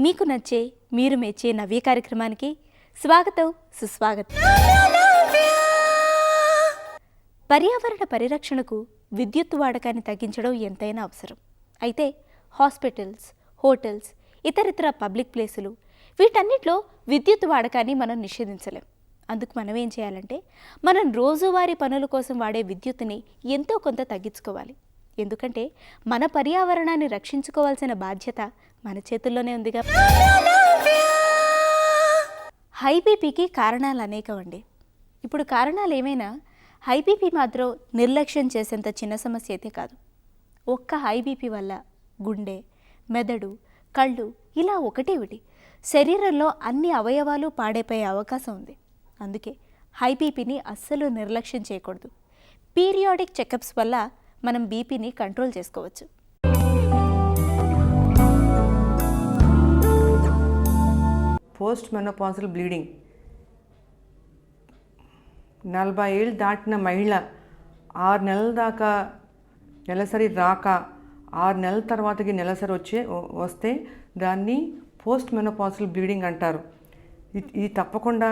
మీకు నచ్చే మీరు మెచ్చే నవ్య కార్యక్రమానికి స్వాగతం సుస్వాగతం. పర్యావరణ పరిరక్షణకు విద్యుత్ వాడకాన్ని తగ్గించడం ఎంతైనా అవసరం. అయితే హాస్పిటల్స్, హోటల్స్, ఇతరితర పబ్లిక్ ప్లేసులు వీటన్నిటిలో విద్యుత్ వాడకాన్ని మనం నిషేధించలేం. అందుకు మనం ఏం చేయాలంటే మనం రోజువారీ పనుల కోసం వాడే విద్యుత్తుని ఎంతో కొంత తగ్గించుకోవాలి. ఎందుకంటే మన పర్యావరణాన్ని రక్షించుకోవాల్సిన బాధ్యత మన చేతుల్లోనే ఉందిగా. హై బీపీకి కారణాలు అనేకం అండి. ఇప్పుడు కారణాలు ఏమైనా హై బీపీ మాత్రం నిర్లక్ష్యం చేసేంత చిన్న సమస్య అయితే కాదు. ఒక్క హై బీపీ వల్ల గుండె, మెదడు, కళ్ళు ఇలా ఒకటి శరీరంలో అన్ని అవయవాలు పాడైపోయే అవకాశం ఉంది. అందుకే హై బీపీని అస్సలు నిర్లక్ష్యం చేయకూడదు. పీరియాడిక్ చెకప్స్ వల్ల మనం బీపీని కంట్రోల్ చేసుకోవచ్చు. పోస్ట్ మెనోపాజల్ బ్లీడింగ్ 40 ఏళ్ళు దాటిన మహిళ 6 నెలల దాకా నెలసరి రాక 6 నెలల తర్వాతకి నెలసరి వస్తే దాన్ని పోస్ట్ మెనోపాజల్ బ్లీడింగ్ అంటారు. ఇది తప్పకుండా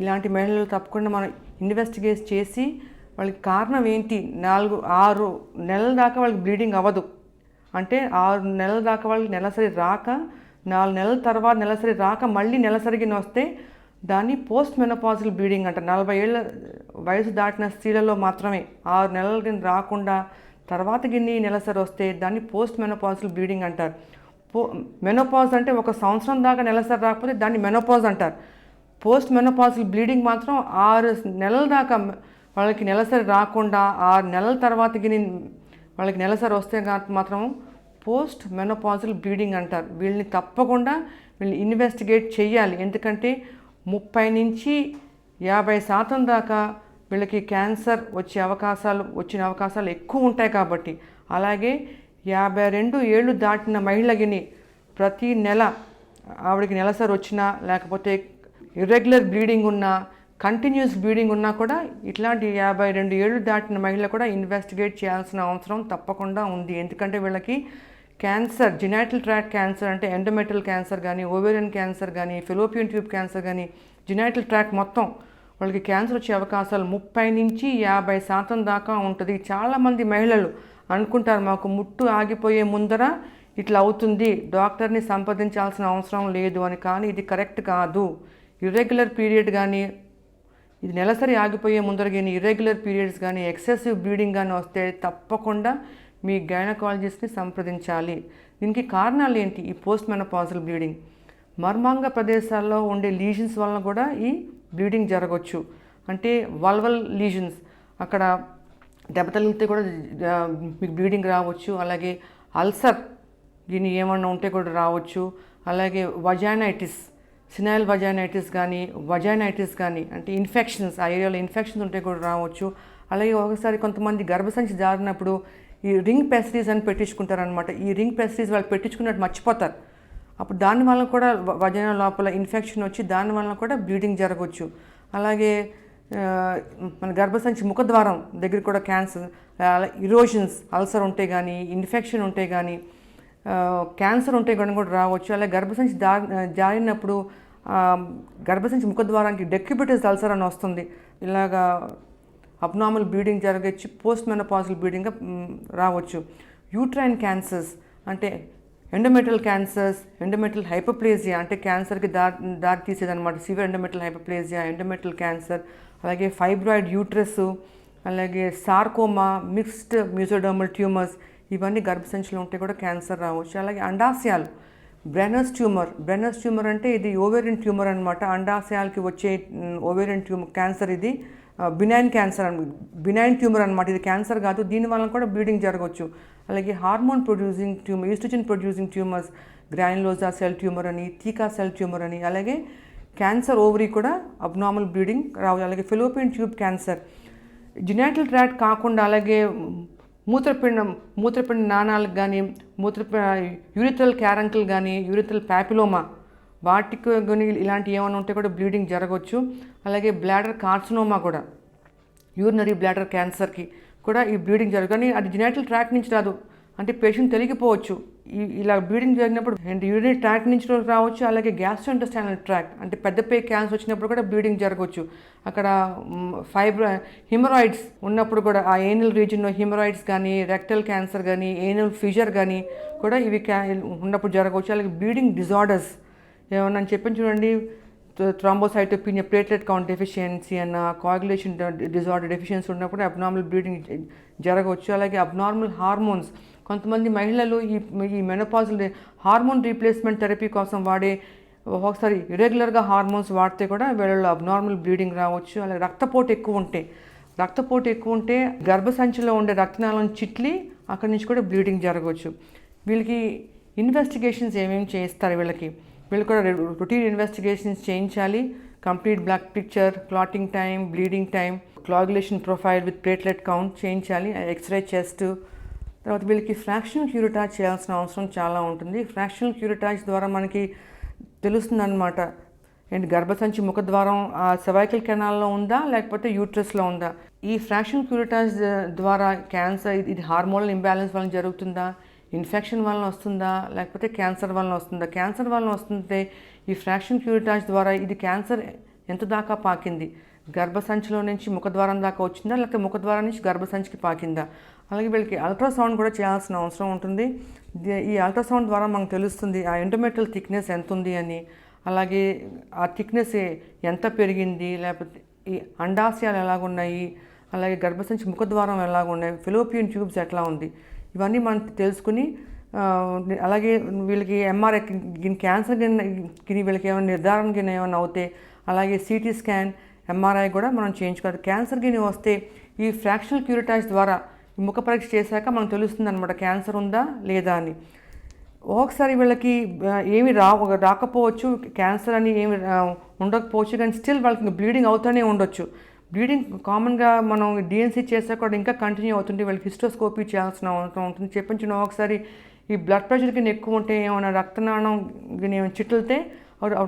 ఇలాంటి మహిళలు తప్పకుండా మనం ఇన్వెస్టిగేట్ చేసి వాళ్ళకి కారణం ఏంటి, 4-6 నెలల దాకా వాళ్ళకి బ్లీడింగ్ అవ్వదు అంటే 6 నెలల దాకా వాళ్ళకి నెలసరి రాక 4 నెలల తర్వాత నెలసరి రాక మళ్ళీ నెలసరికి వస్తే దాన్ని పోస్ట్ మెనోపాజల్ బ్లీడింగ్ అంటారు. 40 ఏళ్ళ వయసు దాటిన స్త్రీలలో మాత్రమే 6 నెలలకి రాకుండా తర్వాత గిన్ని నెలసరి వస్తే దాన్ని పోస్ట్ మెనోపాజల్ బ్లీడింగ్ అంటారు. మెనోపాజ్ అంటే 1 సంవత్సరం దాకా నెలసరి రాకపోతే దాన్ని మెనోపాజ్ అంటారు. పోస్ట్ మెనోపాజల్ బ్లీడింగ్ మాత్రం 6 నెలల దాకా వాళ్ళకి నెలసరి రాకుండా 6 నెలల తర్వాత గిని వాళ్ళకి నెలసరి వస్తే మాత్రం పోస్ట్ మెనోపాజల్ బ్లీడింగ్ అంటారు. వీళ్ళని తప్పకుండా ఇన్వెస్టిగేట్ చేయాలి. ఎందుకంటే 30 నుంచి 50% దాకా వీళ్ళకి క్యాన్సర్ వచ్చిన అవకాశాలు ఎక్కువ ఉంటాయి కాబట్టి. అలాగే 52 ఏళ్ళు దాటిన మహిళగిని ప్రతి నెల ఆవిడకి నెలసరి వచ్చినా లేకపోతే ఇర్రెగ్యులర్ బ్లీడింగ్ ఉన్నా కంటిన్యూస్ బ్లీడింగ్ ఉన్నా కూడా ఇట్లాంటి 52 ఏళ్ళు దాటిన మహిళ కూడా ఇన్వెస్టిగేట్ చేయాల్సిన అవసరం తప్పకుండా ఉంది. ఎందుకంటే వీళ్ళకి క్యాన్సర్, జెనైటల్ ట్రాక్ట్ క్యాన్సర్ అంటే ఎండోమెట్రియల్ క్యాన్సర్ కానీ, ఓవేరియన్ క్యాన్సర్ కానీ, ఫెలోపియన్ ట్యూబ్ క్యాన్సర్ కానీ, జెనైటల్ ట్రాక్ట్ మొత్తం వాళ్ళకి క్యాన్సర్ వచ్చే అవకాశాలు 30 నుంచి 50% దాకా ఉంటుంది. చాలామంది మహిళలు అనుకుంటారు మాకు ముట్టు ఆగిపోయే ముందర ఇట్లా అవుతుంది, డాక్టర్ని సంప్రదించాల్సిన అవసరం లేదు అని. కానీ ఇది కరెక్ట్ కాదు. ఇర్రెగ్యులర్ పీరియడ్ కానీ, ఇది నెలసరి ఆగిపోయే ముందర కానీ, ఇర్రెగ్యులర్ పీరియడ్స్ కానీ, ఎక్సెసివ్ బ్లీడింగ్ కానీ వస్తే తప్పకుండా మీ గైనకాలజిస్ట్ని సంప్రదించాలి. దీనికి కారణాలు ఏంటి? ఈ పోస్ట్ మెనోపాజల్ బ్లీడింగ్ మర్మాంగ ప్రదేశాల్లో ఉండే లీజన్స్ వలన కూడా ఈ బ్లీడింగ్ జరగవచ్చు. అంటే వల్వల్ లీజన్స్, అక్కడ దెబ్బతలిగితే కూడా మీకు బ్లీడింగ్ రావచ్చు. అలాగే అల్సర్ దీన్ని ఏమన్నా ఉంటే కూడా రావచ్చు. అలాగే వజైనైటిస్, సినైల్ వజైనైటిస్ కానీ, వజైనైటిస్ కానీ అంటే ఇన్ఫెక్షన్స్, ఆ ఏరియాలో ఇన్ఫెక్షన్స్ ఉంటే కూడా రావచ్చు. అలాగే ఒకసారి కొంతమంది గర్భసంచి జారినప్పుడు ఈ రింగ్ పెస్టీస్ అని పెట్టించుకుంటారనమాట. ఈ రింగ్ పెస్టీస్ వాళ్ళు పెట్టించుకున్నట్టు మర్చిపోతారు. అప్పుడు దానివల్ల కూడా వజైనా లోపల ఇన్ఫెక్షన్ వచ్చి దానివల్ల కూడా బ్లీడింగ్ జరగవచ్చు. అలాగే మన గర్భసంచి ముఖద్వారం దగ్గర కూడా క్యాన్సర్, ఇరోషన్స్, అల్సర్ ఉంటే కానీ, ఇన్ఫెక్షన్ ఉంటే కానీ, క్యాన్సర్ ఉంటే కానీ కూడా రావచ్చు. అలాగే గర్భసంచి జారినప్పుడు గర్భసంచి ముఖద్వారానికి డెక్యుబిటస్ అల్సర్ అని వస్తుంది. ఇలాగా అబ్నార్మల్ బ్లీడింగ్ జరగచ్చు, పోస్ట్ మెనోపాజల్ బ్లీడింగ్ రావచ్చు. యూట్రైన్ క్యాన్సర్స్ అంటే ఎండోమెట్రియల్ క్యాన్సర్స్, ఎండోమెట్రియల్ హైపోప్లేజియా అంటే క్యాన్సర్కి దారి తీసేదన్నమాట. సివియర్ ఎండోమెట్రియల్ హైపోప్లేజియా, ఎండోమెట్రియల్ క్యాన్సర్, అలాగే ఫైబ్రాయిడ్ యూట్రస్, అలాగే సార్కోమా, మిక్స్డ్ మ్యూజోడర్మల్ ట్యూమర్స్, ఇవన్నీ గర్భసంచిలో ఉంటే కూడా క్యాన్సర్ రావచ్చు. అలాగే అండాశయాలు, బ్రెనస్ ట్యూమర్ అంటే ఇది ఓవేరియన్ ట్యూమర్ అనమాట. అండాశయాలకి వచ్చే ఓవేరియన్ క్యాన్సర్ ఇది బినైన్ ట్యూమర్ అనమాట. ఇది క్యాన్సర్ కాదు. దీనివల్ల కూడా బ్లీడింగ్ జరగవచ్చు. అలాగే hormone producing tumour, oestrogen producing tumours, granulosa cell tumour అని, థీకా సెల్ ట్యూమర్ అని. అలాగే క్యాన్సర్ ఓవరీ కూడా అబ్నార్మల్ బ్లీడింగ్ రావచ్చు. అలాగే fallopian tube cancer, genital tract కాకుండా అలాగే మూత్రపిండ నాళాలకు కానీ, యూరిథ్రల్ క్యారంకిల్ కానీ, యూరిథ్రల్ ప్యాపిలోమా వాటికి కానీ ఇలాంటి ఏమైనా ఉంటే కూడా బ్లీడింగ్ జరగవచ్చు. అలాగే బ్లాడర్ కార్సినోమా కూడా, యూరినరీ బ్లాడర్ క్యాన్సర్కి కూడా ఈ బ్లీడింగ్ జరగదు. కానీ అది జెనైటల్ ట్రాక్ట్ నుంచి రాదు, అంటే పేషెంట్ తెలిగిపోవచ్చు ఇలా బ్లీడింగ్ జరిగినప్పుడు యూరినరీ ట్రాక్ట్ నుంచి రావచ్చు, అలాగే గ్యాస్ట్రోఇంటెస్టైనల్ ట్రాక్ట్ అంటే పెద్ద పే క్యాన్సర్ వచ్చినప్పుడు కూడా బ్లీడింగ్ జరగవచ్చు. అక్కడ హిమరాయిడ్స్ ఉన్నప్పుడు కూడా ఆ ఏనల్ రీజియన్లో హిమరాయిడ్స్ కానీ, రెక్టల్ క్యాన్సర్ కానీ, ఏనల్ ఫిషర్ కానీ కూడా ఇవి ఉన్నప్పుడు జరగవచ్చు. అలాగే బ్లీడింగ్ డిజార్డర్స్ ఏమన్నా చెప్పని చూడండి, థ్రాంబోసైటోపినియా, ప్లేట్లెట్ కౌంట్ డెఫిషియన్సీ అన్న, కోయాగులేషన్ డిజార్డర్ డెఫిషియన్సీ ఉన్నప్పుడు అబ్నార్మల్ బ్లీడింగ్ జరగవచ్చు. అలాగే అబ్నార్మల్ హార్మోన్స్, కొంతమంది మహిళలు ఈ మెనోపాజల్ హార్మోన్ రీప్లేస్మెంట్ థెరపీ కోసం వాడే ఒకసారి ఇరెగ్యులర్గా హార్మోన్స్ వాడితే కూడా వీళ్ళలో అబ్నార్మల్ బ్లీడింగ్ రావచ్చు. అలాగే రక్తపోటు ఎక్కువ ఉంటే గర్భసంచిలో ఉండే రక్తనాళం చిట్లి అక్కడి నుంచి కూడా బ్లీడింగ్ జరగవచ్చు. వీళ్ళకి ఇన్వెస్టిగేషన్స్ ఏమేమి చేస్తారు, వీళ్ళు కూడా రొటీన్ ఇన్వెస్టిగేషన్స్ చేయించాలి. Complete blood picture, clotting time, bleeding time, coagulation profile with platelet count చేయించాలి, ఎక్స్రే చెస్ట్. తర్వాత వీళ్ళకి ఫ్రాక్షనల్ క్యూరిటాజ్ చేయాల్సిన అవసరం చాలా ఉంటుంది. ఫ్రాక్షనల్ క్యూరిటాజ్ ద్వారా మనకి తెలుస్తుందన్నమాట ఏంటి గర్భసంచి ముఖద్వారం ఆ సర్వైకల్ కెనాల్లో ఉందా లేకపోతే యూట్రస్లో ఉందా. ఈ ఫ్రాక్షనల్ క్యూరిటాజ్ ద్వారా క్యాన్సర్ ఇది హార్మోనల్ ఇంబ్యాలెన్స్ వలన జరుగుతుందా, ఇన్ఫెక్షన్ వలన వస్తుందా, లేకపోతే క్యాన్సర్ వలన వస్తుందా. క్యాన్సర్ వలన వస్తుంటే ఈ ఫ్రాక్షన్ క్యూరిటాజ్ ద్వారా ఇది క్యాన్సర్ ఎంత దాకా పాకింది, గర్భసంచిలో నుంచి ముఖద్వారం దాకా వచ్చిందా లేకపోతే ముఖద్వారం నుంచి గర్భసంచికి పాకిందా. అలాగే వీళ్ళకి అల్ట్రాసౌండ్ కూడా చేయాల్సిన అవసరం ఉంటుంది. ఈ అల్ట్రాసౌండ్ ద్వారా మనకు తెలుస్తుంది ఆ ఎండోమెట్రియల్ థిక్నెస్ ఎంత ఉంది అని, అలాగే ఆ థిక్నెస్ ఎంత పెరిగింది, లేకపోతే ఈ అండాశయాలు ఎలాగున్నాయి, అలాగే గర్భసంచి ముఖద్వారం ఎలాగున్నాయి, ఫెలోపియన్ ట్యూబ్స్ ఎట్లా ఉంది, ఇవన్నీ మనం తెలుసుకుని అలాగే వీళ్ళకి ఎంఆర్ఐ క్యాన్సర్ గిని వీళ్ళకి ఏమైనా నిర్ధారణ గిని ఏమైనా అవుతే అలాగే సిటీ స్కాన్, ఎంఆర్ఐ కూడా మనం చేయించుకోవాలి. క్యాన్సర్ గిని వస్తే ఈ ఫ్రాక్షనల్ క్యూరిటాజ్ ద్వారా ముఖ పరీక్ష చేశాక మనకు తెలుస్తుంది అనమాట క్యాన్సర్ ఉందా లేదా అని. ఒకసారి వీళ్ళకి ఏమి రాకపోవచ్చు, క్యాన్సర్ అని ఏమి ఉండకపోవచ్చు, కానీ స్టిల్ వాళ్ళకి బ్లీడింగ్ అవుతూనే ఉండొచ్చు. బ్లీడింగ్ కామన్గా మనం డిఎన్సీ చేసా కూడా ఇంకా కంటిన్యూ అవుతుంటే వీళ్ళకి హిస్టోస్కోపీ చేయాల్సిన అవసరం ఉంటుంది. చెప్పించిన ఒకసారి ఈ బ్లడ్ ప్రెషర్ కింద ఎక్కువ ఉంటే ఏమైనా రక్తనాళం ఏమైనా చిట్లితే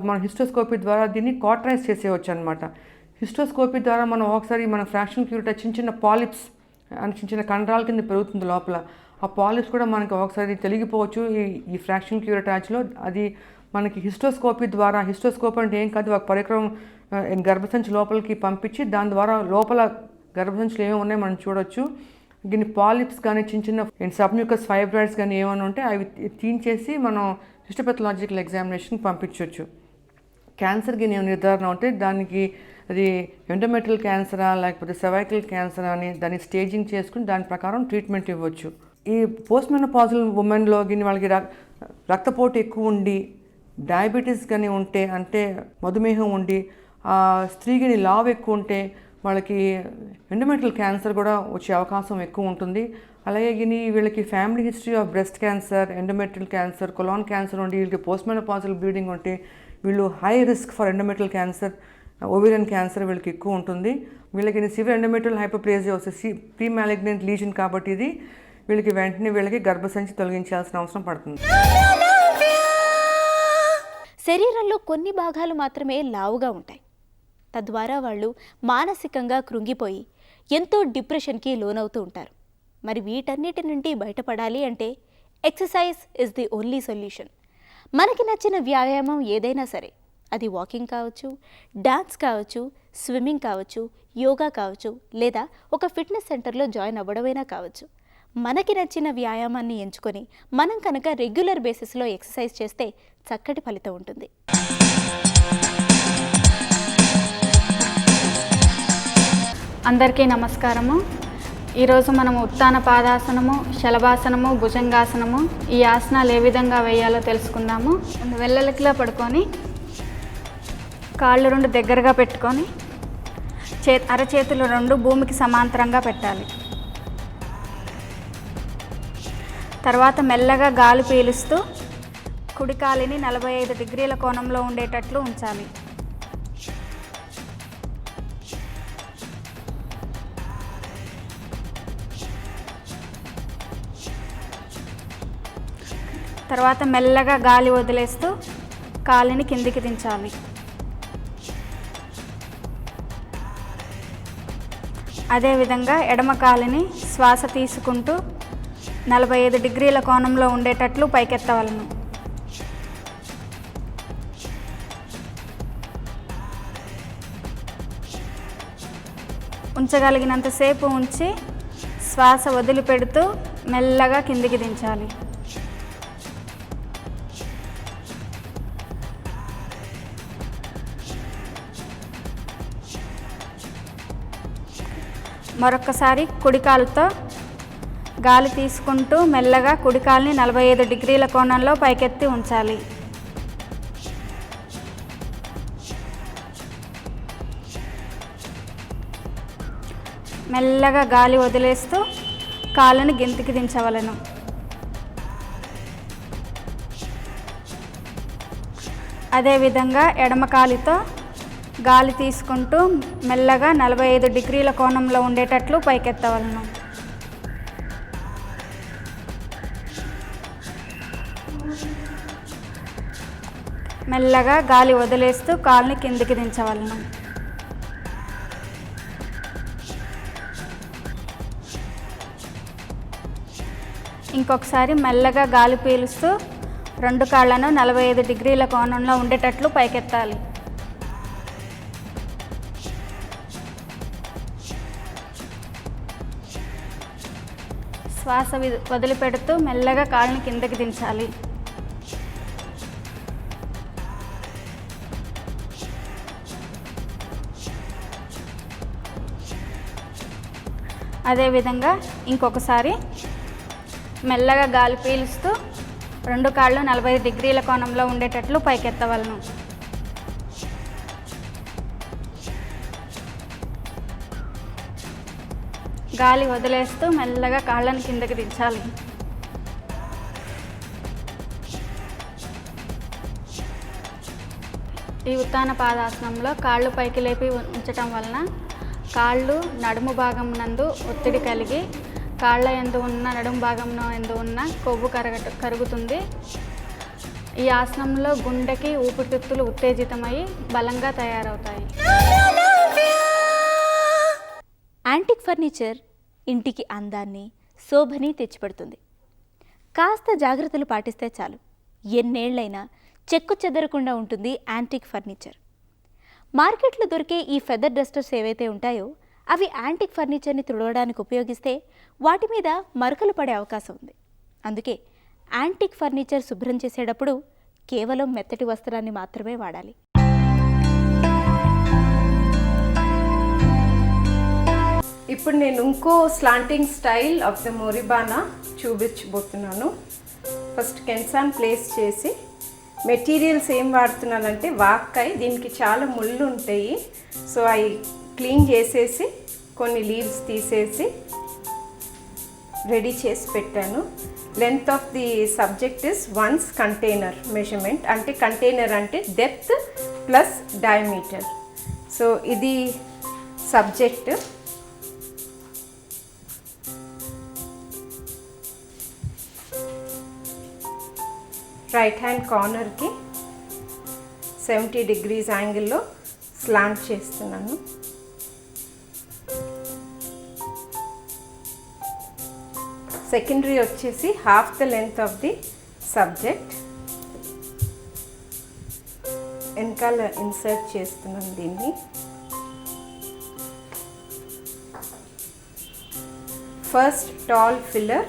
మన హిస్టోస్కోపీ ద్వారా దీన్ని కాటరైజ్ చేసేయచ్చు అనమాట. హిస్టోస్కోపీ ద్వారా మనం ఒకసారి మన ఫ్రాక్షన్ క్యూరిటా చిన్న పాలిప్స్ అని చిన్న కండరాల కింద పెరుగుతుంది లోపల, ఆ పాలిప్స్ కూడా మనకి ఒకసారి తెలిగిపోవచ్చు ఈ ఫ్రాక్షన్ క్యూరిటాజ్లో. అది మనకి హిస్టోస్కోపీ ద్వారా, హిస్టోస్కోపీ అంటే ఏం కాదు, ఒక పరికరం గర్భసంచి లోపలికి పంపించి దాని ద్వారా లోపల గర్భసంచులు ఏమేమి ఉన్నాయో మనం చూడొచ్చు. దీన్ని పాలిప్స్ కానీ చిన్న సబ్మ్యూకస్ ఫైబ్రాయిడ్స్ కానీ ఏమైనా ఉంటే అవి తీయించేసి మనం హిస్టోపెథలాజికల్ ఎగ్జామినేషన్కి పంపించవచ్చు. క్యాన్సర్ గిని నిర్ధారణ ఉంటే దానికి అది ఎండోమెట్రియల్ క్యాన్సరా లేకపోతే సర్వైకల్ క్యాన్సరా అని దాన్ని స్టేజింగ్ చేసుకుని దాని ప్రకారం ట్రీట్మెంట్ ఇవ్వచ్చు. ఈ పోస్ట్ మెనోపాజల్ ఉమెన్లో గిని వాళ్ళకి రక్తపోటు ఎక్కువ ఉండి, డయాబెటీస్ కానీ ఉంటే అంటే మధుమేహం ఉండి, ఆ స్త్రీకి లావు ఎక్కువ ఉంటే వాళ్ళకి ఎండోమెట్రియల్ క్యాన్సర్ కూడా వచ్చే అవకాశం ఎక్కువ ఉంటుంది. అలాగే వీళ్ళకి family history of breast cancer, endometrial cancer, colon cancer ఉండి వీళ్ళకి పోస్ట్ మెనోపాజల్ బ్లీడింగ్ ఉంటే వీళ్ళు high risk for endometrial cancer, ovarian cancer వీళ్ళకి ఎక్కువ ఉంటుంది. వీళ్ళకి సివియర్ ఎండోమెట్రియల్ హైపర్ప్లేజియా వస్తే ప్రీ మ్యాలిగ్నెంట్ లీజన్ కాబట్టి ఇది వీళ్ళకి వెంటనే వీళ్ళకి గర్భసంచి తొలగించాల్సిన అవసరం పడుతుంది. శరీరంలో కొన్ని భాగాలు మాత్రమే లావుగా ఉంటాయి. తద్వారా వాళ్ళు మానసికంగా కృంగిపోయి ఎంతో డిప్రెషన్కి లోనవుతూ ఉంటారు. మరి వీటన్నిటి నుండి బయటపడాలి అంటే exercise is the only solution. మనకి నచ్చిన వ్యాయామం ఏదైనా సరే, అది వాకింగ్ కావచ్చు, డాన్స్ కావచ్చు, స్విమ్మింగ్ కావచ్చు, యోగా కావచ్చు, లేదా ఒక ఫిట్నెస్ సెంటర్లో జాయిన్ అవ్వడమైనా కావచ్చు. మనకి నచ్చిన వ్యాయామాన్ని ఎంచుకొని మనం కనుక రెగ్యులర్ బేసిస్లో ఎక్సర్సైజ్ చేస్తే చక్కటి ఫలితం ఉంటుంది. అందరికీ నమస్కారము. ఈరోజు మనము ఉత్తాన పాదాసనము, శలభాసనము, భుజంగాసనము ఈ ఆసనాలు ఏ విధంగా వేయాలో తెలుసుకుందాము. వెల్లలికిలా పడుకొని కాళ్ళు రెండు దగ్గరగా పెట్టుకొని అరచేతులు రెండు భూమికి సమాంతరంగా పెట్టాలి. తర్వాత మెల్లగా గాలి పీలుస్తూ కుడి కాలిని 45 డిగ్రీల కోణంలో ఉండేటట్లు ఉంచాలి. తర్వాత మెల్లగా గాలి వదిలేస్తూ కాలిని కిందికి దించాలి. అదేవిధంగా ఎడమ కాలిని శ్వాస తీసుకుంటూ 45 డిగ్రీల కోణంలో ఉండేటట్లు పైకెత్తవలను. ఉంచగలిగినంతసేపు ఉంచి శ్వాస వదిలిపెడుతూ మెల్లగా కిందికి దించాలి. మరొక్కసారి కుడికాలుతో గాలి తీసుకుంటూ మెల్లగా కుడికాల్ని 45 డిగ్రీల కోణంలో పైకెత్తి ఉంచాలి. మెల్లగా గాలి వదిలేస్తూ కాళ్ళని కిందికి దించవలెను. అదేవిధంగా ఎడమ కాలితో గాలి తీసుకుంటూ మెల్లగా 45 డిగ్రీల కోణంలో ఉండేటట్లు పైకెత్తవలను. మెల్లగా గాలి వదిలేస్తూ కాళ్ళని కిందికి దించవలను. ఇంకొకసారి మెల్లగా గాలి పీలుస్తూ 2 కాళ్ళను 45 డిగ్రీల కోణంలో ఉండేటట్లు పైకెత్తాలి. శ్వాస వదిలిపెడుతూ మెల్లగా కాళ్ళని కిందకి దించాలి. అదేవిధంగా ఇంకొకసారి మెల్లగా గాలి పీలుస్తూ 2 కాళ్ళు 45 డిగ్రీల కోణంలో ఉండేటట్లు పైకెత్తవలను. గాలి వదిలేస్తూ మెల్లగా కాళ్ళని కిందకి దించాలి. ఈ ఉత్తాన పాదాసనంలో కాళ్ళు పైకి లేపి ఉంచటం వలన కాళ్ళు నడుము భాగం నందు ఒత్తిడి కలిగి కాళ్ళ యందు ఉన్న నడుము భాగం యందు ఉన్న కొవ్వు కరుగుతుంది. ఈ ఆసనంలో గుండెకి ఊపిరితిత్తులు ఉత్తేజితమై బలంగా తయారవుతాయి. యాంటిక్ ఫర్నిచర్ ఇంటికి అందాన్ని, శోభని తెచ్చిపెడుతుంది. కాస్త జాగ్రత్తలు పాటిస్తే చాలు, ఎన్నేళ్లైనా చెక్కు చెదరకుండా ఉంటుంది యాంటిక్ ఫర్నిచర్. మార్కెట్లో దొరికే ఈ ఫెదర్ డస్టర్స్ ఏవైతే ఉంటాయో అవి యాంటిక్ ఫర్నిచర్ని తుడవడానికి ఉపయోగిస్తే వాటి మీద మరకలు పడే అవకాశం ఉంది. అందుకే యాంటిక్ ఫర్నిచర్ శుభ్రం చేసేటప్పుడు కేవలం మెత్తటి వస్త్రాన్ని మాత్రమే వాడాలి. ఇప్పుడు నేను ఇంకో స్లాంటింగ్ స్టైల్ ఆఫ్ ద మొరిబానా చూపించబోతున్నాను. ఫస్ట్ కెన్సాన్ ప్లేస్ చేసి మెటీరియల్స్ ఏం వాడుతున్నానంటే వాక్కాయ. దీనికి చాలా ముళ్ళు ఉంటాయి. సో అవి క్లీన్ చేసేసి కొన్ని లీవ్స్ తీసేసి రెడీ చేసి పెట్టాను. Length of the subject is one's container measurement. అంటే కంటైనర్ అంటే డెప్త్ ప్లస్ డయామీటర్. సో ఇది సబ్జెక్ట్. రైట్ హ్యాండ్ కార్నర్కి 70 డిగ్రీస్ యాంగిల్లో స్లాంట్ చేస్తున్నాను. సెకండరీ వచ్చేసి half the length of the subject వెనకాల ఇన్సర్ట్ చేస్తున్నాను దీన్ని. First tall filler.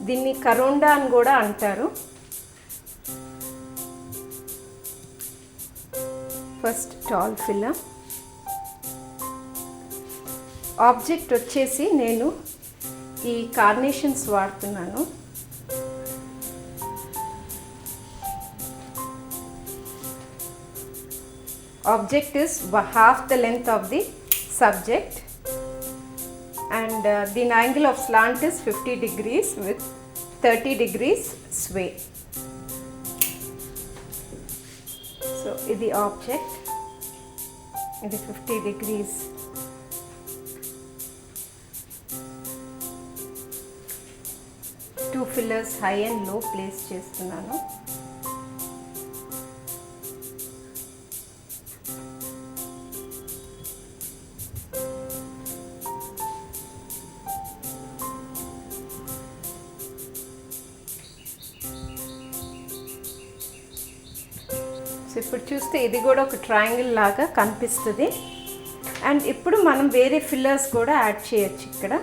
దీన్ని కరోండా అని కూడా అంటారు. First tall filler. ఆబ్జెక్ట్ వచ్చేసి నేను ఈ కార్నేషన్స్ వాడుతున్నాను. Object is half the length of the subject and the angle of slant is 50 degrees with 30 degrees sway. So ఇది object, ఇది 50 degrees. Two fillers high and low place చేస్తున్నాను. So ఇప్పుడు చూస్తే ఇది కూడా ఒక ట్రయాంగిల్ లాగా కనిపిస్తుంది. అండ్ ఇప్పుడు మనం వేరే ఫిల్లర్స్ కూడా యాడ్ చేయొచ్చు ఇక్కడ.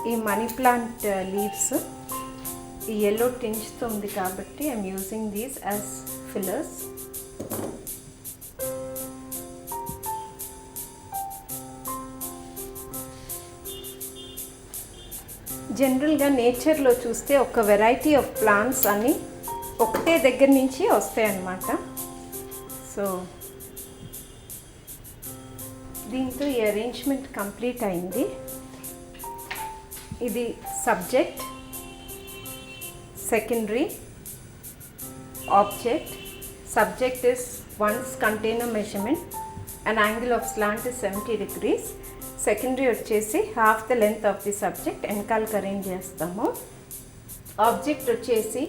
ఈ మనీ ప్లాంట్ లీవ్స్ ఈ ఎల్లో టింజ్తో ఉంది కాబట్టి I'm using these as fillers. జనరల్గా నేచర్లో చూస్తే ఒక వెరైటీ ఆఫ్ ప్లాంట్స్ అన్నీ ఒకటే దగ్గర నుంచి వస్తాయి అన్నమాట. సో దీంతో ఈ అరేంజ్మెంట్ కంప్లీట్ అయింది. ఇది subject, secondary, object. Subject is one's container measurement and angle of slant is 70 degrees. Secondary వచ్చేసి half the length of the subject వెనకాలకు అరేంజ్ చేస్తాము. ఆబ్జెక్ట్ వచ్చేసి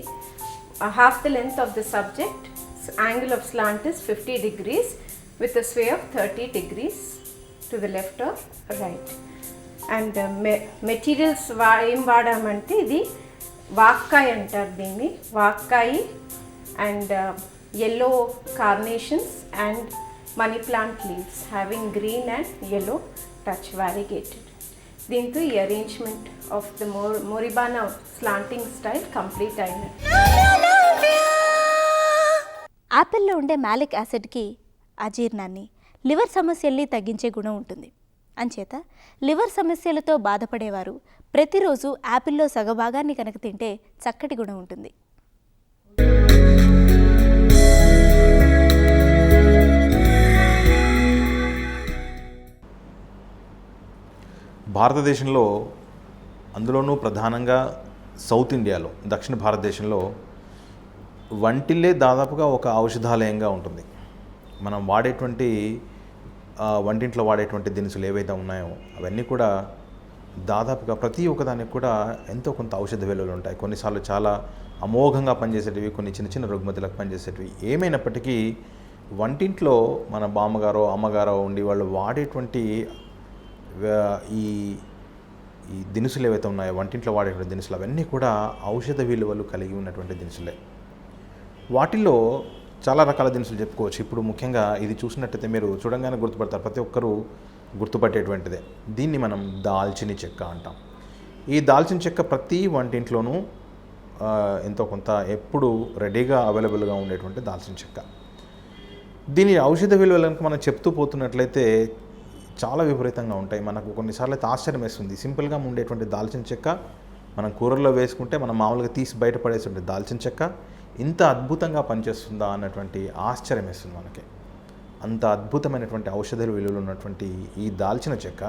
half the length of the subject, angle of slant is 50 degrees with a sway of 30 degrees to the left or right. And materials ఏం వాడామంటే ఇది వాక్కాయ అంటారు దీన్ని, వాక్కాయ and yellow carnations and money plant leaves having green and yellow touch variegated. దీంతో ఈ arrangement of the moribana slanting style complete అయినట్టు. యాపిల్లో ఉండే మ్యాలిక్ యాసిడ్కి అజీర్ణాన్ని, లివర్ సమస్యల్ని తగ్గించే గుణం ఉంటుంది. అంచేత లివర్ సమస్యలతో బాధపడేవారు ప్రతిరోజు యాపిల్లో సగభాగాన్ని కనుక తింటే చక్కటి గుణం ఉంటుంది. భారతదేశంలో, అందులోనూ ప్రధానంగా సౌత్ ఇండియాలో, దక్షిణ భారతదేశంలో వంటిల్లే దాదాపుగా ఒక ఔషధాలయంగా ఉంటుంది. మనం వాడేటువంటి వంటింట్లో వాడేటువంటి దినుసులు ఏవైతే ఉన్నాయో అవన్నీ కూడా దాదాపుగా ప్రతి ఒక్కదానికి కూడా ఎంతో కొంత ఔషధ విలువలు ఉంటాయి. కొన్నిసార్లు చాలా అమోఘంగా పనిచేసేటివి, కొన్ని చిన్న చిన్న రుగ్మతులకు పనిచేసేటివి. ఏమైనప్పటికీ వంటింట్లో మన బామ్మగారో అమ్మగారో ఉండి వాళ్ళు వాడేటువంటి ఈ ఈ దినుసులు ఏవైతే ఉన్నాయో, వంటింట్లో వాడేటువంటి దినుసులు, అవన్నీ కూడా ఔషధ విలువలు కలిగి ఉన్నటువంటి దినుసులే. వాటిల్లో చాలా రకాల దినుసులు చెప్పుకోవచ్చు. ఇప్పుడు ముఖ్యంగా ఇది చూసినట్టయితే మీరు చూడంగానే గుర్తుపడతారు, ప్రతి ఒక్కరూ గుర్తుపట్టేటువంటిదే. దీన్ని మనం దాల్చిన చెక్క అంటాం. ఈ దాల్చిన చెక్క ప్రతి వంటింట్లోనూ ఎంతో కొంత ఎప్పుడు రెడీగా అవైలబుల్గా ఉండేటువంటి దాల్చిన చెక్క. దీని ఔషధ విలువలను మనం చెప్తూ పోతున్నట్లయితే చాలా విపరీతంగా ఉంటాయి. మనకు కొన్నిసార్లు అయితే ఆశ్చర్యం వేస్తుంది. సింపుల్గా ఉండేటువంటి దాల్చిన చెక్క మనం కూరల్లో వేసుకుంటే మనం మామూలుగా తీసి బయటపడేటువంటి దాల్చిన చెక్క ఇంత అద్భుతంగా పనిచేస్తుందా అన్నటువంటి ఆశ్చర్యం వేస్తుంది మనకి. అంత అద్భుతమైనటువంటి ఔషధ విలువలు ఉన్నటువంటి ఈ దాల్చిన చెక్క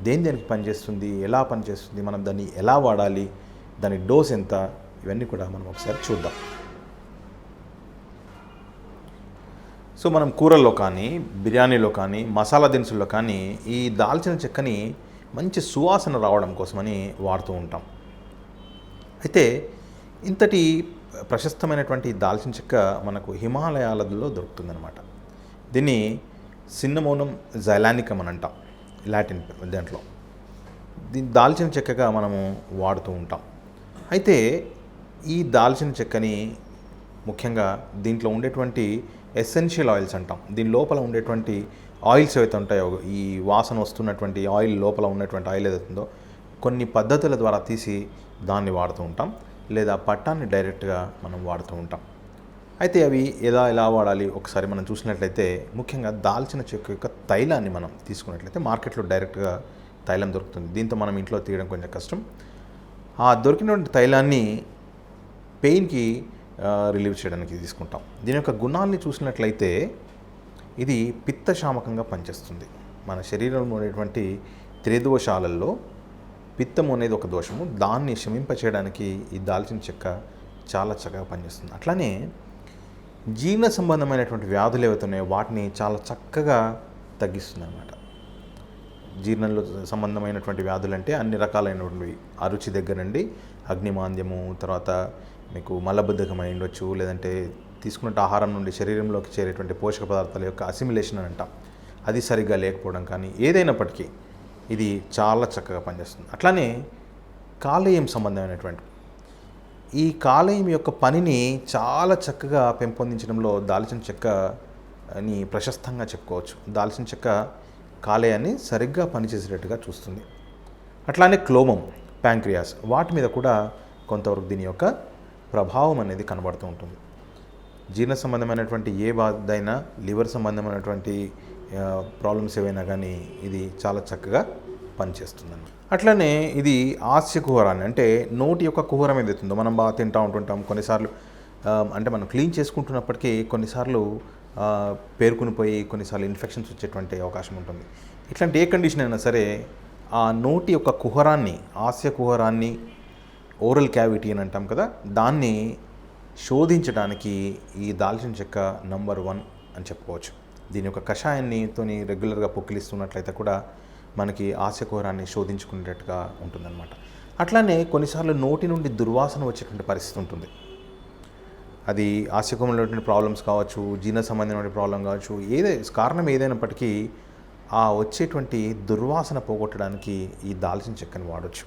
దేనికి పనిచేస్తుంది, ఎలా పనిచేస్తుంది, మనం దాన్ని ఎలా వాడాలి, దాని డోస్ ఎంత, ఇవన్నీ కూడా మనం ఒకసారి చూద్దాం. సో మనం కూరల్లో కానీ, బిర్యానీలో కానీ, మసాలా దినుసుల్లో కానీ ఈ దాల్చిన చెక్కని మంచి సువాసన రావడం కోసమని వాడుతూ ఉంటాం. అయితే ఇంతటి ప్రశస్తమైనటువంటి దాల్చిన చెక్క మనకు హిమాలయాలలో దొరుకుతుందన్నమాట. దీన్ని సిన్నమోనం జైలానికం అని అంటాం లాటిన్ దాంట్లో. దీన్ని దాల్చిన చెక్కగా మనము వాడుతూ ఉంటాం. అయితే ఈ దాల్చిన చెక్కని ముఖ్యంగా దీంట్లో ఉండేటువంటి ఎసెన్షియల్ ఆయిల్స్ అంటాం. దీని లోపల ఉండేటువంటి ఆయిల్స్ ఏవైతే ఉంటాయో, ఈ వాసన వస్తున్నటువంటి ఆయిల్ లోపల ఉన్నటువంటి ఆయిల్ ఏదైతుందో కొన్ని పద్ధతుల ద్వారా తీసి దాన్ని వాడుతూ ఉంటాం, లేదా పట్టాన్ని డైరెక్ట్గా మనం వాడుతూ ఉంటాం. అయితే అవి ఎలా వాడాలి ఒకసారి మనం చూసినట్లయితే, ముఖ్యంగా దాల్చిన చెక్క యొక్క తైలాన్ని మనం తీసుకున్నట్లయితే మార్కెట్లో డైరెక్ట్గా తైలం దొరుకుతుంది. దీంతో మనం ఇంట్లో తీయడం కొంచెం కష్టం. ఆ దొరికినటువంటి తైలాన్ని పెయిన్కి రిలీవ్ చేయడానికి తీసుకుంటాం. దీని యొక్క గుణాలని చూసినట్లయితే ఇది పిత్తశామకంగా పనిచేస్తుంది. మన శరీరంలో ఉండేటువంటి త్రిదోషాలలో పిత్తము అనేది ఒక దోషము, దాన్ని శమింపచేయడానికి ఈ దాల్చిన చెక్క చాలా చక్కగా పనిచేస్తుంది. అట్లానే జీర్ణ సంబంధమైనటువంటి వ్యాధులు ఏవైతే ఉన్నాయో వాటిని చాలా చక్కగా తగ్గిస్తుంది అన్నమాట. జీర్ణంలో సంబంధమైనటువంటి వ్యాధులు అంటే అన్ని రకాలైనటువంటివి, అరుచి దగ్గర నుండి అగ్నిమాంద్యము, తర్వాత మీకు మలబద్ధకం అయి ఉండొచ్చు, లేదంటే తీసుకున్న ఆహారం నుండి శరీరంలోకి చేరేటువంటి పోషక పదార్థాల యొక్క అసిమిలేషన్ అని అంటాం, అది సరిగ్గా లేకపోవడం కానీ ఏదైనప్పటికీ ఇది చాలా చక్కగా పనిచేస్తుంది. అట్లానే కాలేయం సంబంధమైనటువంటి ఈ కాలేయం యొక్క పనిని చాలా చక్కగా పెంపొందించడంలో దాల్చిన చెక్కని ప్రశస్తంగా చెప్పుకోవచ్చు. దాల్చిన చెక్క కాలేయాన్ని సరిగ్గా పనిచేసేటట్టుగా చూస్తుంది. అట్లానే క్లోమం, ప్యాంక్రియాస్, వాటి మీద కూడా కొంతవరకు దీని యొక్క ప్రభావం అనేది కనబడుతూ ఉంటుంది. జీర్ణ సంబంధమైనటువంటి ఏ బాధైనా, లివర్ సంబంధమైనటువంటి ప్రాబ్లమ్స్ ఏవైనా కానీ ఇది చాలా చక్కగా పనిచేస్తుందండి. అట్లనే ఇది హాస్య కుహరాన్ని, అంటే నోటి యొక్క కుహరం ఏదైతుందో మనం బాగా తింటూ ఉంటుంటాం, కొన్నిసార్లు అంటే మనం క్లీన్ చేసుకుంటున్నప్పటికీ కొన్నిసార్లు పేరుకుని పోయి కొన్నిసార్లు ఇన్ఫెక్షన్స్ వచ్చేటువంటి అవకాశం ఉంటుంది. ఇట్లాంటి ఏ కండిషన్ అయినా సరే ఆ నోటి యొక్క కుహరాన్ని, హాస్య కుహరాన్ని, ఓరల్ క్యావిటీ అని అంటాం కదా, దాన్ని శోధించడానికి ఈ దాల్చిన చెక్క నంబర్ 1 అని చెప్పుకోవచ్చు. దీని యొక్క కషాయాన్ని రెగ్యులర్గా పొక్కిలిస్తున్నట్లయితే కూడా మనకి ఆశకుహరాన్ని శోధించుకునేటట్టుగా ఉంటుందన్నమాట. అట్లానే కొన్నిసార్లు నోటి నుండి దుర్వాసన వచ్చేటువంటి పరిస్థితి ఉంటుంది. అది ఆశకుహరంలో ప్రాబ్లమ్స్ కావచ్చు, జీర్ణ సంబంధమైన ప్రాబ్లం కావచ్చు, కారణం ఏదైనప్పటికీ ఆ వచ్చేటువంటి దుర్వాసన పోగొట్టడానికి ఈ దాల్చిన చెక్కని వాడచ్చు.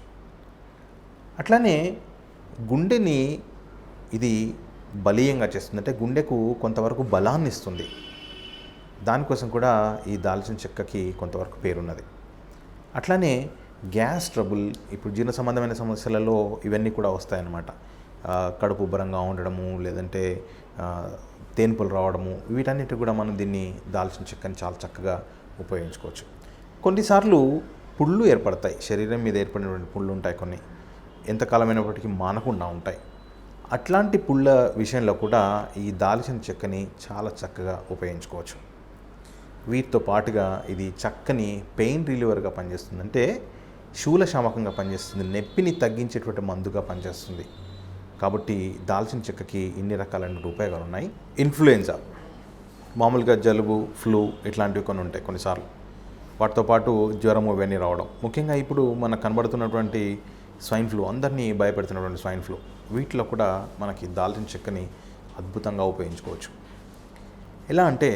అట్లానే గుండెని ఇది బలీయంగా చేస్తుంది, అంటే గుండెకు కొంతవరకు బలాన్ని ఇస్తుంది. దానికోసం కూడా ఈ దాల్చిన చెక్కకి కొంతవరకు పేరున్నది. అట్లానే గ్యాస్ ట్రబుల్, ఇప్పుడు జీర్ణ సంబంధమైన సమస్యలలో ఇవన్నీ కూడా వస్తాయన్నమాట. కడుపు ఉబ్బరంగా ఉండడము, లేదంటే తేన్పులు రావడము, వీటన్నిటి కూడా మనం దీన్ని దాల్చిన చెక్కని చాలా చక్కగా ఉపయోగించుకోవచ్చు. కొన్నిసార్లు పుళ్ళు ఏర్పడతాయి, శరీరం మీద ఏర్పడినటువంటి పుళ్ళు ఉంటాయి, కొన్ని ఎంతకాలమైనప్పటికీ మానకుండా ఉంటాయి. అట్లాంటి పుళ్ళ విషయంలో కూడా ఈ దాల్చిన చెక్కని చాలా చక్కగా ఉపయోగించుకోవచ్చు. వీటితో పాటుగా ఇది చక్కని పెయిన్ రిలీవర్గా పనిచేస్తుంది, అంటే శూలశామకంగా పనిచేస్తుంది, నొప్పిని తగ్గించేటువంటి మందుగా పనిచేస్తుంది. కాబట్టి దాల్చిన చెక్కకి ఇన్ని రకాలైన ఉపయోగాలు ఉన్నాయి. ఇన్ఫ్లుయెన్జా, మామూలుగా జలుబు, ఫ్లూ ఇట్లాంటివి కొన్ని ఉంటాయి కొన్నిసార్లు, వాటితో పాటు జ్వరం ఇవన్నీ రావడం, ముఖ్యంగా ఇప్పుడు మనకు కనబడుతున్నటువంటి స్వైన్ ఫ్లూ, అందరినీ భయపెడుతున్నటువంటి స్వైన్ ఫ్లూ, వీటిలో కూడా మనకి దాల్చిన చెక్కని అద్భుతంగా ఉపయోగించుకోవచ్చు. ఎలా అంటే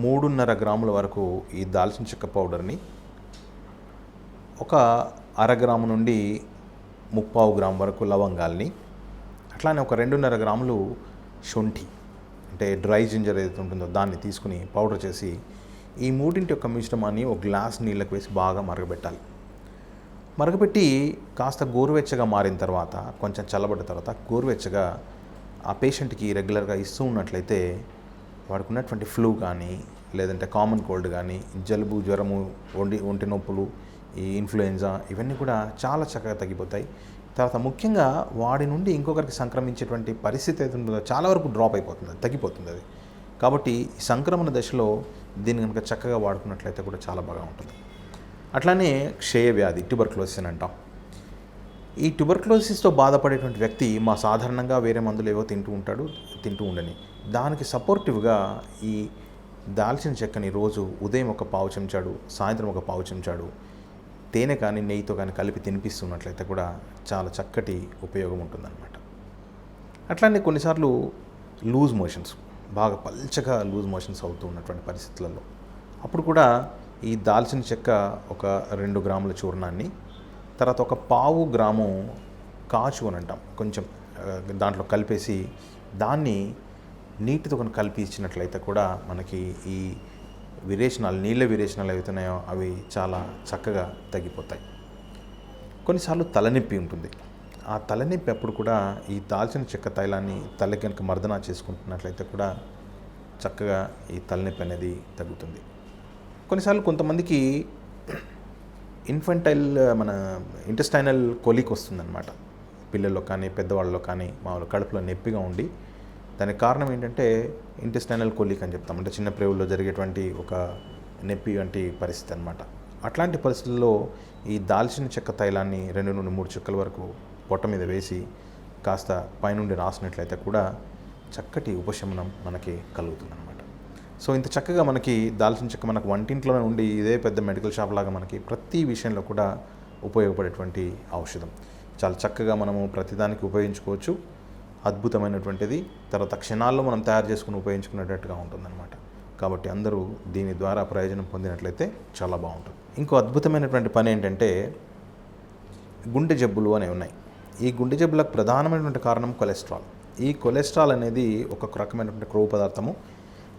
3.5 గ్రాముల వరకు ఈ దాల్చిన చెక్క పౌడర్ని ఒక 1/2 గ్రాము నుండి 3/4 గ్రాము వరకు లవంగాల్ని, అట్లానే ఒక 2.5 గ్రాములు శొంఠి, అంటే డ్రై జింజర్ ఏదైతే ఉంటుందో దాన్ని తీసుకుని పౌడర్ చేసి ఈ మూడింటి యొక్క మిశ్రమాన్ని ఒక గ్లాస్ నీళ్ళకు వేసి బాగా మరగబెట్టాలి. మరగబెట్టి కాస్త గోరువెచ్చగా మారిన తర్వాత, కొంచెం చల్లబడ్డ తర్వాత గోరువెచ్చగా ఆ పేషెంట్కి రెగ్యులర్గా ఇస్తూ ఉన్నట్లయితే వాడికి ఉన్నటువంటి ఫ్లూ కానీ, లేదంటే కామన్ కోల్డ్ కానీ, జలుబు, జ్వరము, ఒంటి నొప్పులు, ఈ ఇన్ఫ్లుయెన్జా, ఇవన్నీ కూడా చాలా చక్కగా తగ్గిపోతాయి. తర్వాత ముఖ్యంగా వాడి నుండి ఇంకొకరికి సంక్రమించేటువంటి పరిస్థితి అయితే ఉంటుందో చాలా వరకు డ్రాప్ అయిపోతుంది, తగ్గిపోతుంది అది. కాబట్టి ఈ సంక్రమణ దశలో దీన్ని కనుక చక్కగా వాడుకున్నట్లయితే కూడా చాలా బాగా ఉంటుంది. అట్లానే క్షయవ్యాధి, ట్యూబర్క్లోసిస్ అని అంటాం. ఈ ట్యూబర్క్లోసిస్తో బాధపడేటువంటి వ్యక్తి సాధారణంగా వేరే మందులు ఏవో తింటూ ఉండని, దానికి సపోర్టివ్గా ఈ దాల్చిన చెక్కని రోజు ఉదయం ఒక పావు చెంచాడు, సాయంత్రం ఒక పావు చెంచాడు తేనె కానీ నెయ్యితో కానీ కలిపి తినిపిస్తున్నట్లయితే కూడా చాలా చక్కటి ఉపయోగం ఉంటుందన్నమాట. అట్లానే కొన్నిసార్లు లూజ్ మోషన్స్, బాగా పల్చగా లూజ్ మోషన్స్ అవుతూ ఉన్నటువంటి పరిస్థితులలో అప్పుడు కూడా ఈ దాల్చిన చెక్క ఒక 2 గ్రాముల చూర్ణాన్ని, తర్వాత ఒక 1/4 గ్రాము కాచు అని అంటాం, కొంచెం దాంట్లో కలిపేసి దాన్ని నీటితో కనుక కలిపి ఇచ్చినట్లయితే కూడా మనకి ఈ విరేచనాలు, నీళ్ళ విరేచనాలు అవుతున్నాయో అవి చాలా చక్కగా తగ్గిపోతాయి. కొన్నిసార్లు తలనొప్పి ఉంటుంది, ఆ తలనొప్పి అప్పుడు కూడా ఈ దాల్చిన చెక్క తైలాన్ని తలకి కనుక మర్దన చేసుకుంటున్నట్లయితే కూడా చక్కగా ఈ తలనొప్పి అనేది తగ్గుతుంది. కొన్నిసార్లు కొంతమందికి ఇంటెస్టైనల్ కొలిక్ వస్తుందన్నమాట, పిల్లల్లో కానీ పెద్దవాళ్ళలో కానీ మామూలు కడుపులో నొప్పిగా ఉండి, దానికి కారణం ఏంటంటే ఇంటెస్టైనల్ కొలిక్ అని చెప్తాం, అంటే చిన్న ప్రేవుల్లో జరిగేటువంటి ఒక నొప్పి వంటి పరిస్థితి అనమాట. అట్లాంటి పరిస్థితుల్లో ఈ దాల్చిన చెక్క తైలాన్ని 2 నుండి 3 చుక్కల వరకు పొట్ట మీద వేసి కాస్త పైనుండి రాసినట్లయితే కూడా చక్కటి ఉపశమనం మనకి కలుగుతుందన్నమాట. సో ఇంత చక్కగా మనకి దాల్చిన చెక్క మనకు వంటింట్లోనే ఉండి ఇదే పెద్ద మెడికల్ షాప్ లాగా మనకి ప్రతి విషయంలో కూడా ఉపయోగపడేటువంటి ఔషధం. చాలా చక్కగా మనము ప్రతిదానికి ఉపయోగించుకోవచ్చు. అద్భుతమైనటువంటిది, తర్వాత క్షణాల్లో మనం తయారు చేసుకుని ఉపయోగించుకునేటట్టుగా ఉంటుందన్నమాట. కాబట్టి అందరూ దీని ద్వారా ప్రయోజనం పొందినట్లయితే చాలా బాగుంటుంది. ఇంకో అద్భుతమైనటువంటి పని ఏంటంటే గుండె జబ్బులు అనేవి ఉన్నాయి. ఈ గుండె జబ్బులకు ప్రధానమైనటువంటి కారణం కొలెస్ట్రాల్. ఈ కొలెస్ట్రాల్ అనేది ఒక రకమైనటువంటి క్రొవ్వు పదార్థము.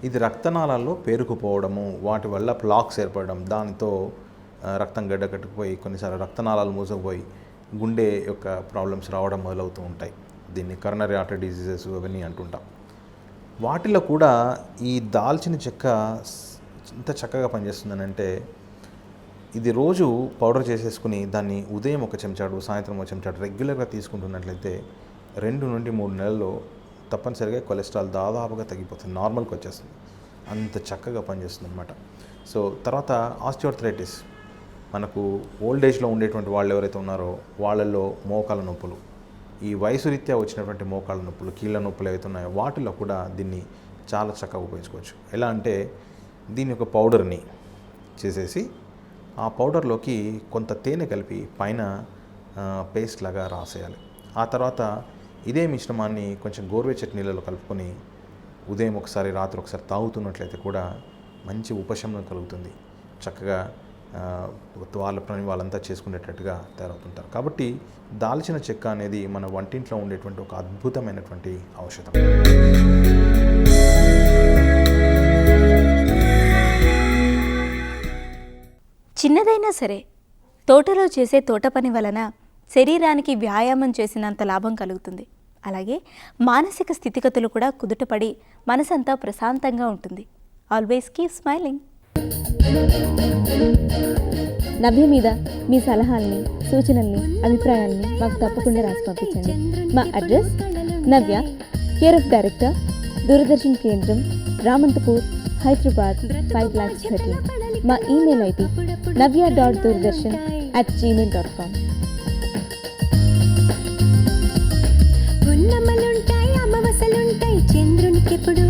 ఇది రక్తనాళాల్లో పేరుకుపోవడము, వాటి వల్ల ప్లాక్స్ ఏర్పడడం, దానితో రక్తం గడ్డకట్టుకుపోయి కొన్నిసార్లు రక్తనాళాలు మూసుకుపోయి గుండె యొక్క ప్రాబ్లమ్స్ రావడం మొదలవుతూ ఉంటాయి. దీన్ని కరోనరీ ఆర్టరీ డిసీజెస్ అవన్నీ అంటుంటాం. వాటిలో కూడా ఈ దాల్చిన చెక్క ఎంత చక్కగా పనిచేస్తుందని అంటే, ఇది రోజు పౌడర్ చేసేసుకుని దాన్ని ఉదయం ఒక చెంచాడు, సాయంత్రం ఒక చెంచాడు రెగ్యులర్గా తీసుకుంటున్నట్లయితే 2 నుండి 3 నెలల్లో తప్పనిసరిగా కొలెస్ట్రాల్ దాదాపుగా తగ్గిపోతుంది, నార్మల్కి వచ్చేస్తుంది. అంత చక్కగా పనిచేస్తుంది అనమాట. సో తర్వాత ఆస్టియోఆర్థరైటిస్, మనకు ఓల్డ్ ఏజ్లో ఉండేటువంటి వాళ్ళు ఎవరైతే ఉన్నారో వాళ్ళల్లో మోకాళ్ళ నొప్పులు, ఈ వయసు రీత్యా వచ్చినటువంటి మోకాళ్ళ నొప్పులు, కీళ్ళ నొప్పులు ఏవైతే ఉన్నాయో వాటిలో కూడా దీన్ని చాలా చక్కగా ఉపయోగించుకోవచ్చు. ఎలా అంటే దీని యొక్క పౌడర్ని చేసేసి ఆ పౌడర్లోకి కొంత తేనె కలిపి పైన పేస్ట్ లాగా రాసేయాలి. ఆ తర్వాత ఇదే మిశ్రమాన్ని కొంచెం గోరువెచ్చటి నీళ్ళలో కలుపుకొని ఉదయం ఒకసారి రాత్రి ఒకసారి తాగుతున్నట్లయితే కూడా మంచి ఉపశమనం కలుగుతుంది. చక్కగా వాళ్ళ పని వాళ్ళంతా చేసుకునేటట్టుగా తయారవుతుంటారు. కాబట్టి దాల్చిన చెక్క అనేది మన వంటింట్లో ఉండేటువంటి ఒక అద్భుతమైనటువంటి ఔషధం. చిన్నదైనా సరే తోటలో చేసే తోట పని వలన శరీరానికి వ్యాయామం చేసినంత లాభం కలుగుతుంది. అలాగే మానసిక స్థితిగతులు కూడా కుదుటపడి మనసంతా ప్రశాంతంగా ఉంటుంది. Always keep smiling. నవ్య మీద మీ సలహాలని, సూచనల్ని, అభిప్రాయాల్ని మాకు తప్పకుండా రాసి పంపించండి. మా address Navya, care of director, Doordarshan కేంద్రం, రామంతపూర్, హైదరాబాద్ 5,13,000. మా ఈమెయిల్ ఐడి navya.doordarshan@gmail.com. పున్నమ్మలుంటాయి, అమావాస్యలుంటాయి, చంద్రునికి ఎప్పుడు